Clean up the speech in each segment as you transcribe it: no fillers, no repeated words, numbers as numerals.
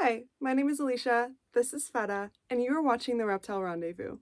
Hi, my name is Alicia, this is Feta, and you are watching the Reptile Rendezvous.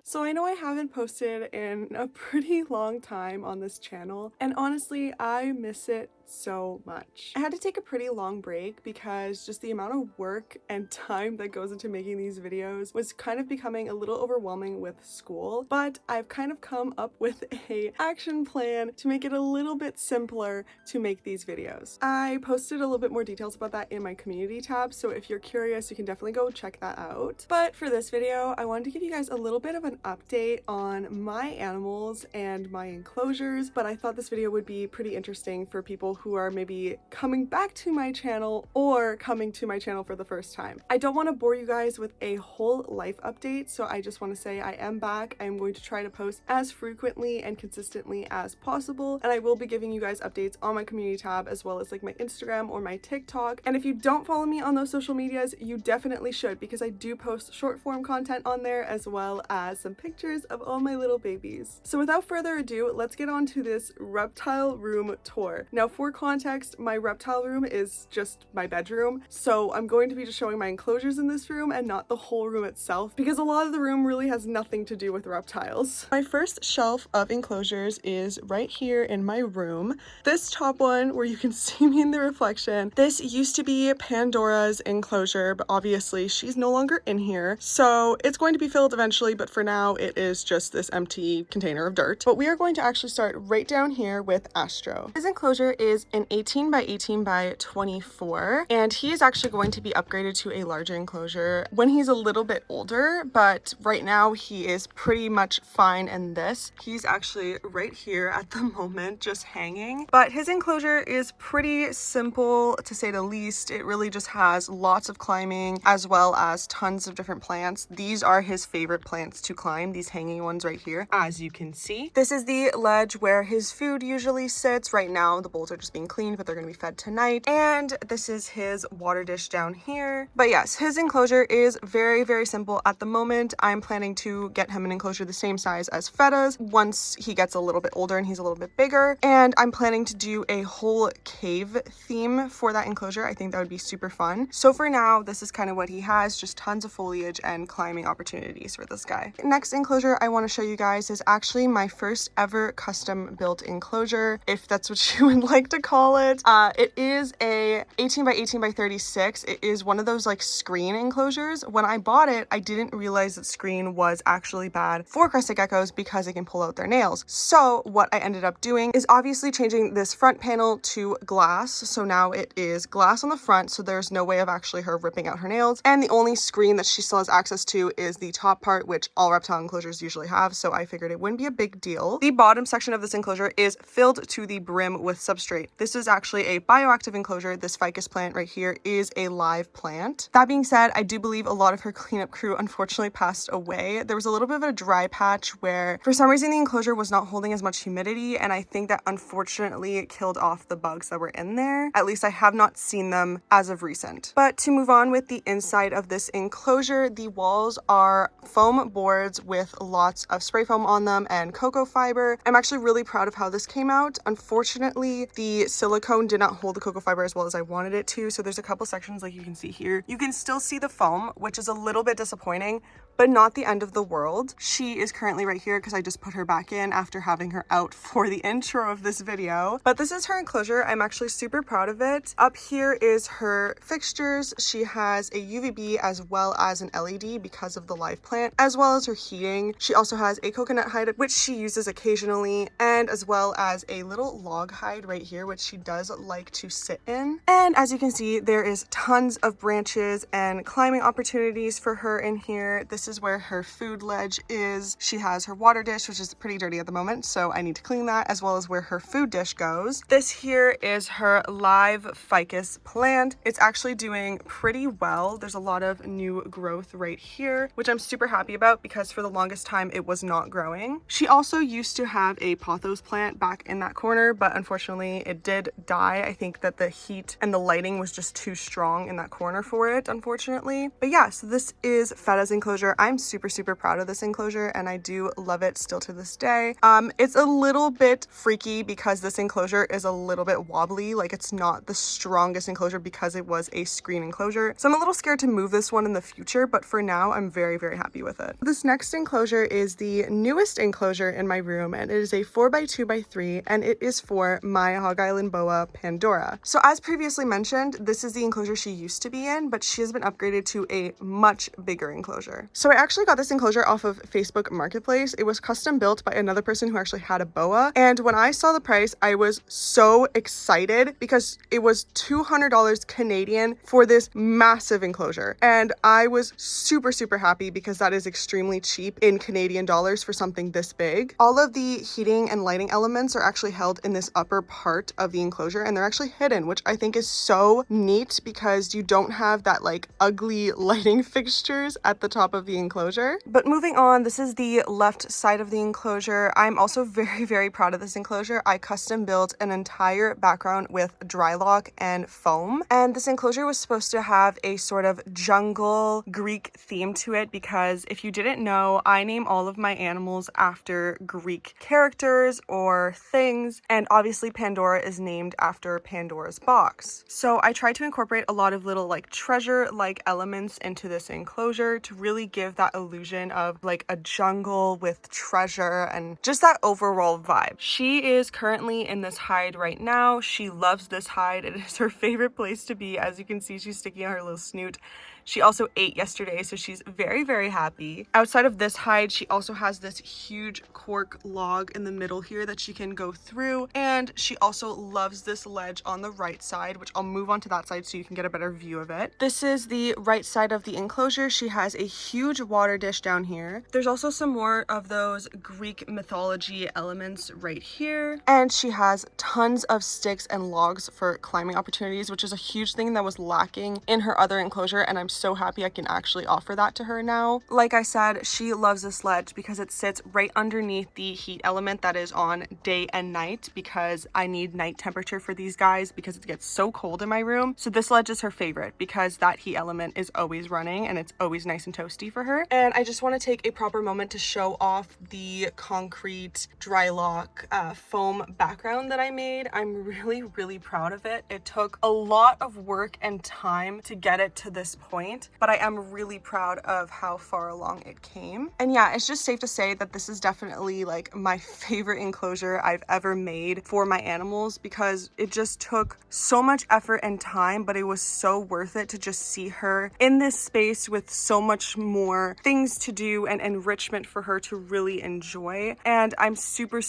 So I know I haven't posted in a pretty long time on this channel, and honestly, I miss it so much. I had to take a pretty long break because just the amount of work and time that goes into making these videos was kind of becoming a little overwhelming with school, but I've kind of come up with a action plan to make it a little bit simpler to make these videos. I posted a little bit more details about that in my community tab, so if you're curious, you can definitely go check that out. But for this video, I wanted to give you guys a little bit of an update on my animals and my enclosures, but I thought this video would be pretty interesting for people who are maybe coming back to my channel or coming to my channel for the first time. I don't want to bore you guys with a whole life update, so I just want to say I am back. I'm going to try to post as frequently and consistently as possible, and I will be giving you guys updates on my community tab as well as like my Instagram or my TikTok. And if you don't follow me on those social medias, you definitely should, because I do post short form content on there as well as some pictures of all my little babies. So without further ado, let's get on to this reptile room tour. Now, for context, my reptile room is just my bedroom, so I'm going to be just showing my enclosures in this room and not the whole room itself, because a lot of the room really has nothing to do with reptiles. My first shelf of enclosures is right here in my room. This top one, where you can see me in the reflection, this used to be Pandora's enclosure, but obviously she's no longer in here, so it's going to be filled eventually, but for now it is just this empty container of dirt. But we are going to actually start right down here with Astro. His enclosure is an 18 by 18 by 24, and he is actually going to be upgraded to a larger enclosure when he's a little bit older, but right now he is pretty much fine in this. He's actually right here at the moment, just hanging, but his enclosure is pretty simple to say the least. It really just has lots of climbing as well as tons of different plants. These are his favorite plants to climb, these hanging ones right here, as you can see. This is the ledge where his food usually sits. Right now the bowls are just being cleaned, but they're going to be fed tonight. And this is his water dish down here. But yes, his enclosure is very simple at the moment. I'm planning to get him an enclosure the same size as Feta's once he gets a little bit older and he's a little bit bigger, and I'm planning to do a whole cave theme for that enclosure. I think that would be super fun. So for now, this is kind of what he has, just tons of foliage and climbing opportunities for this guy. Next enclosure I want to show you guys is actually my first ever custom built enclosure, if that's what you would like to call it. It is a 18 by 18 by 36. It is one of those like screen enclosures. When I bought it, I didn't realize that screen was actually bad for crested geckos because it can pull out their nails. So what I ended up doing is obviously changing this front panel to glass. So now it is glass on the front, so there's no way of actually her ripping out her nails. And the only screen that she still has access to is the top part, which all reptile enclosures usually have. So I figured it wouldn't be a big deal. The bottom section of this enclosure is filled to the brim with substrate. This is actually a bioactive enclosure. This ficus plant right here is a live plant. That being said, I do believe a lot of her cleanup crew unfortunately passed away. There was a little bit of a dry patch where for some reason the enclosure was not holding as much humidity, and I think that unfortunately killed off the bugs that were in there. At least I have not seen them as of recent. But to move on with the inside of this enclosure, the walls are foam boards with lots of spray foam on them and cocoa fiber. I'm actually really proud of how this came out. Unfortunately, the silicone did not hold the cocoa fiber as well as I wanted it to, so there's a couple sections like you can see here. You can still see the foam, which is a little bit disappointing, but not the end of the world. She is currently right here because I just put her back in after having her out for the intro of this video. But this is her enclosure. I'm actually super proud of it. Up here is her fixtures. She has a UVB as well as an LED because of the live plant, as well as her heating. She also has a coconut hide, which she uses occasionally, and as well as a little log hide right here, which she does like to sit in. And as you can see, there is tons of branches and climbing opportunities for her in here. This is where her food ledge is. She has her water dish, which is pretty dirty at the moment, so I need to clean that, as well as where her food dish goes. This here is her live ficus plant. It's actually doing pretty well. There's a lot of new growth right here, which I'm super happy about because for the longest time it was not growing. She also used to have a pothos plant back in that corner, but unfortunately it did die. I think that the heat and the lighting was just too strong in that corner for it, unfortunately. But yeah, so this is Feta's enclosure. enclosure. I'm super proud of this enclosure and I do love it still to this day. It's a little bit freaky because this enclosure is a little bit wobbly, like it's not the strongest enclosure because it was a screen enclosure. So I'm a little scared to move this one in the future, but for now I'm very happy with it. This next enclosure is the newest enclosure in my room, and it is a 4x2x3, and it is for my Hog Island boa Pandora. So as previously mentioned, this is the enclosure she used to be in, but she has been upgraded to a much bigger enclosure. So I actually got this enclosure off of Facebook Marketplace. It was custom built by another person who actually had a boa, and when I saw the price, I was so excited because it was $200 Canadian for this massive enclosure, and I was super happy because that is extremely cheap in Canadian dollars for something this big. All of the heating and lighting elements are actually held in this upper part of the enclosure, and they're actually hidden, which I think is so neat because you don't have that like ugly lighting fixtures at the top of the enclosure. But moving on, this is the left side of the enclosure. I'm also very proud of this enclosure. I custom built an entire background with dry lock and foam, and this enclosure was supposed to have a sort of jungle Greek theme to it because if you didn't know, I name all of my animals after Greek characters or things, and obviously Pandora is named after Pandora's box. So I tried to incorporate a lot of little like treasure-like elements into this enclosure to really give that illusion of like a jungle with treasure and just that overall vibe. She is currently in this hide right now. She loves this hide. It is her favorite place to be. As you can see, she's sticking out her little snoot. She also ate yesterday, so she's very happy. Outside of this hide, she also has this huge cork log in the middle here that she can go through, and she also loves this ledge on the right side, which I'll move on to that side so you can get a better view of it. This is the right side of the enclosure. She has a huge water dish down here. There's also some more of those Greek mythology elements right here, and she has tons of sticks and logs for climbing opportunities, which is a huge thing that was lacking in her other enclosure, and I'm so happy I can actually offer that to her now. Like I said, she loves this ledge because it sits right underneath the heat element that is on day and night, because I need night temperature for these guys because it gets so cold in my room. So this ledge is her favorite because that heat element is always running and it's always nice and toasty for her. And I just want to take a proper moment to show off the concrete dry lock foam background that I made. I'm really proud of it. It took a lot of work and time to get it to this point, but I am really proud of how far along it came. And yeah, it's just safe to say that this is definitely like my favorite enclosure I've ever made for my animals because it just took so much effort and time, but it was so worth it to just see her in this space with so much more things to do and enrichment for her to really enjoy. And I'm super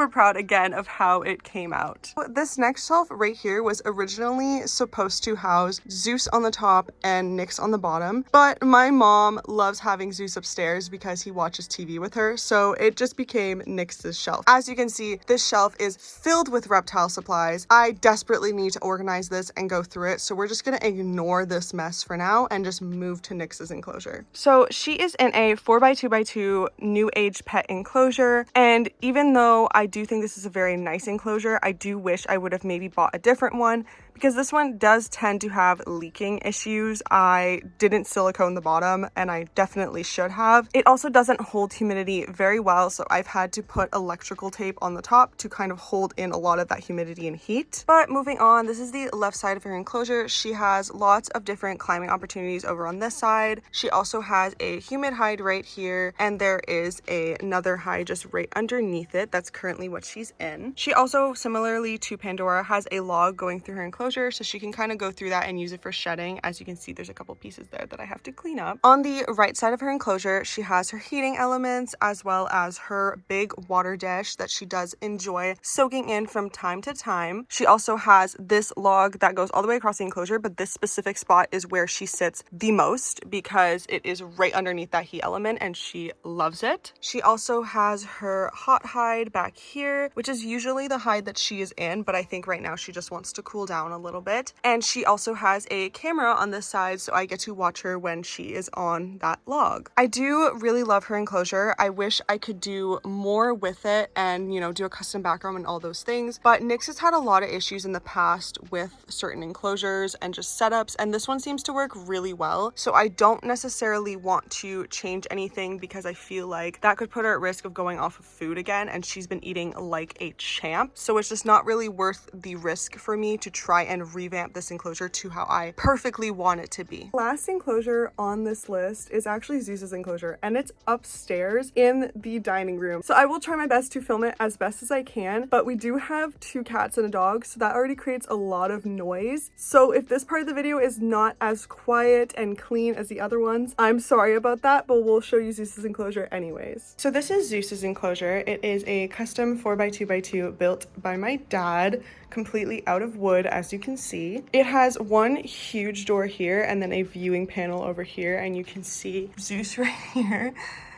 proud again of how it came out. This next shelf right here was originally supposed to house Zeus on the top and Nyx on the bottom, but my mom loves having Zeus upstairs because he watches TV with her, so it just became Nyx's shelf. As you can see, this shelf is filled with reptile supplies. I desperately need to organize this and go through it, so we're just gonna ignore this mess for now and just move to Nyx's enclosure. So she is in a 4x2x2 new age pet enclosure, and even though I do think this is a very nice enclosure, I do wish I would have maybe bought a different one because this one does tend to have leaking issues. I didn't silicone the bottom and I definitely should have. It also doesn't hold humidity very well, so I've had to put electrical tape on the top to kind of hold in a lot of that humidity and heat. But moving on, this is the left side of her enclosure. She has lots of different climbing opportunities over on this side. She also has a humid hide right here, and there is another hide just right underneath it. That's currently what she's in. She also, similarly to Pandora, has a log going through her enclosure, so she can kind of go through that and use it for shedding. As you can see, there's a couple pieces there that I have to clean up. On the right side of her enclosure, she has her heating elements as well as her big water dish that she does enjoy soaking in from time to time. She also has this log that goes all the way across the enclosure, but this specific spot is where she sits the most because it is right underneath that heat element and she loves it. She also has her hot hide back here, which is usually the hide that she is in, but I think right now she just wants to cool down a little bit. And she also has a camera on this side, so I get to watch her when she is on that log. I do really love her enclosure. I wish I could do more with it and, you know, do a custom background and all those things, but Nyx has had a lot of issues in the past with certain enclosures and just setups, and this one seems to work really well. So I don't necessarily want to change anything because I feel like that could put her at risk of going off of food again, and she's been eating like a champ. So it's just not really worth the risk for me to try and revamp this enclosure to how I perfectly want it to be. Last enclosure on this list is actually Zeus's enclosure, and it's upstairs in the dining room. So I will try my best to film it as best as I can, but we do have 2 cats and a dog, so that already creates a lot of noise. So if this part of the video is not as quiet and clean as the other ones, I'm sorry about that, but we'll show you Zeus's enclosure anyways. So this is Zeus's enclosure. It is a custom 4x2x2 built by my dad, completely out of wood, as you can see. It has one huge door here and then a viewing panel over here, and you can see Zeus right here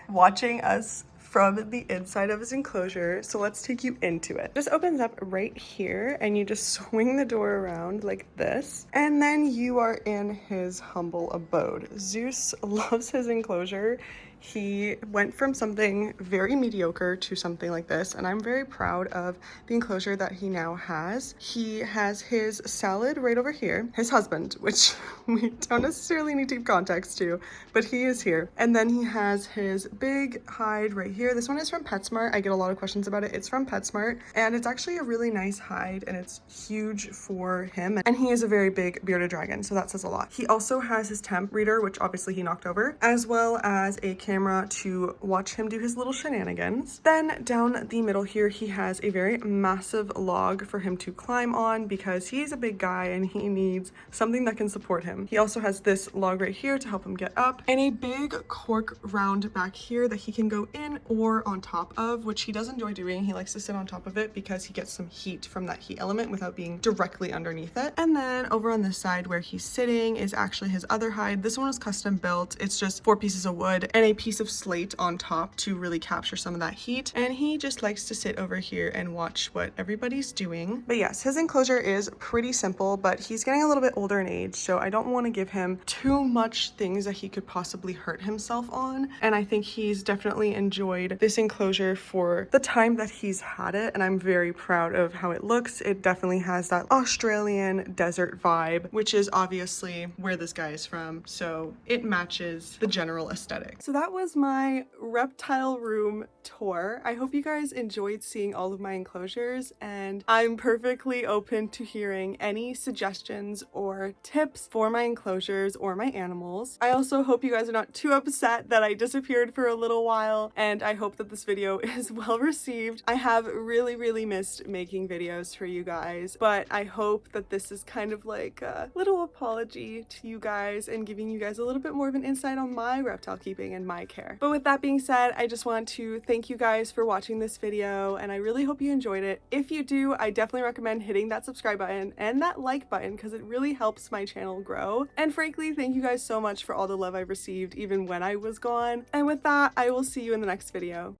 watching us from the inside of his enclosure. So let's take you into it. This opens up right here, and you just swing the door around like this, and then you are in his humble abode. Zeus loves his enclosure. He went from something very mediocre to something like this, and I'm very proud of the enclosure that he now has. He has his salad right over here, his husband, which we don't necessarily need to give context to, but he is here. And then he has his big hide right here. This one is from PetSmart. I get a lot of questions about it. It's from PetSmart, and it's actually a really nice hide, and it's huge for him. And he is a very big bearded dragon, so that says a lot. He also has his temp reader, which obviously he knocked over, as well as a camera to watch him do his little shenanigans. Then down the middle here, he has a very massive log for him to climb on because he's a big guy and he needs something that can support him. He also has this log right here to help him get up, and a big cork round back here that he can go in or on top of, which he does enjoy doing. He likes to sit on top of it because he gets some heat from that heat element without being directly underneath it. And then over on this side where he's sitting is actually his other hide. This one is custom built. It's just 4 pieces of wood and a piece of slate on top to really capture some of that heat, and he just likes to sit over here and watch what everybody's doing. But yes, his enclosure is pretty simple, but he's getting a little bit older in age, so I don't want to give him too much things that he could possibly hurt himself on, and I think he's definitely enjoyed this enclosure for the time that he's had it, and I'm very proud of how it looks. It definitely has that Australian desert vibe, which is obviously where this guy is from, so it matches the general aesthetic. So that was my reptile room tour. I hope you guys enjoyed seeing all of my enclosures, and I'm perfectly open to hearing any suggestions or tips for my enclosures or my animals. I also hope you guys are not too upset that I disappeared for a little while, and I hope that this video is well received. I have really missed making videos for you guys, but I hope that this is kind of like a little apology to you guys and giving you guys a little bit more of an insight on my reptile keeping and my care. But with that being said, I just want to thank you guys for watching this video, and I really hope you enjoyed it. If you do, I definitely recommend hitting that subscribe button and that like button because it really helps my channel grow. And frankly, thank you guys so much for all the love I've received even when I was gone. And with that, I will see you in the next video.